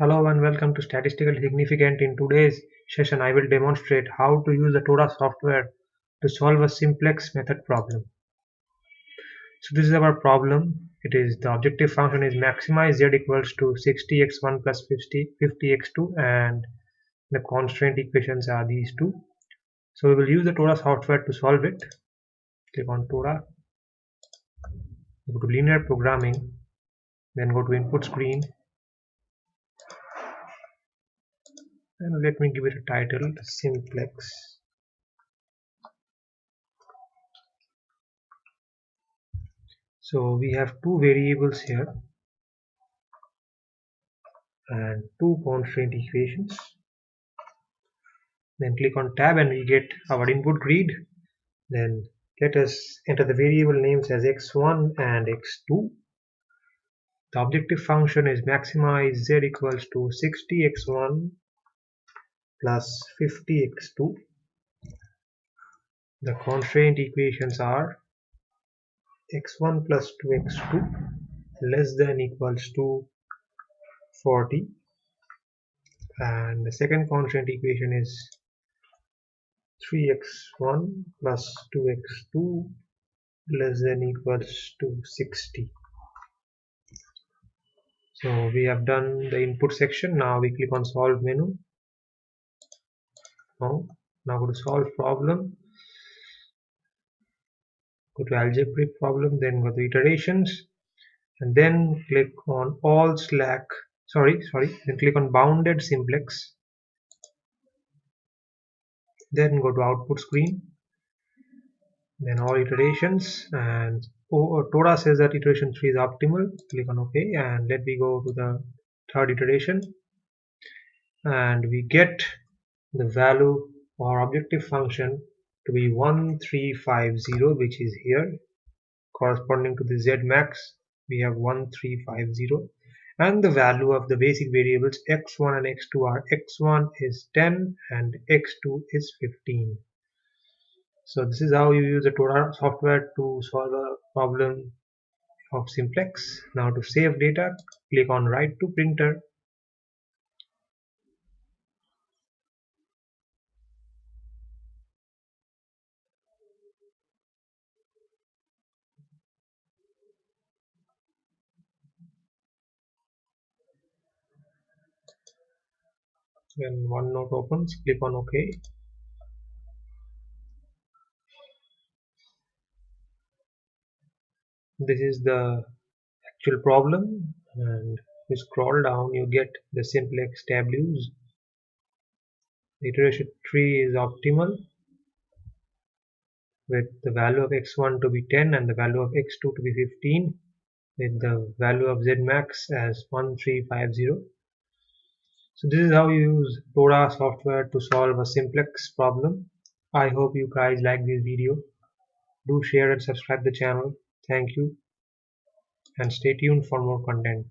Hello and welcome to Statistical Significant. In today's session, I will demonstrate how to use the Tora software to solve a simplex method problem. So this is our problem. It is the objective function is maximize z equals to 60x1 plus 50x2, and the constraint equations are these two. So we will use the Tora software to solve it. Click on Tora, go to linear programming, then go to input screen, and let me give it a title, simplex. So we have two variables here and two constraint equations. Then click on tab and we get our input grid. Then let us enter the variable names as x1 and x2. The objective function is maximize z equals to 60x1 plus 50x2. The constraint equations are x1 plus 2x2 less than equals to 40, and the second constraint equation is 3x1 plus 2x2 less than equals to 60. So we have done the input section. Now we click on solve menu. Now go to solve problem, go to algebraic problem, then go to iterations, and then click on all slack then click on bounded simplex, then go to output screen, then all iterations, and Tora says that iteration 3 is optimal. Click on OK, and let me go to the third iteration, and we get the value of our objective function to be 1350, which is here corresponding to the z max. We have 1350, and the value of the basic variables x1 and x2 are x1 is 10 and x2 is 15. So this is how you use the Tora software to solve a problem of simplex. Now to save data, click on write to printer. When OneNote opens, click on OK. This is the actual problem, and you scroll down, you get the simplex tables. The iteration tree is optimal with the value of x1 to be 10 and the value of x2 to be 15, with the value of z max as 1350. So this is how you use Tora software to solve a simplex problem. I hope you guys like this video. Do share and subscribe the channel. Thank you, and stay tuned for more content.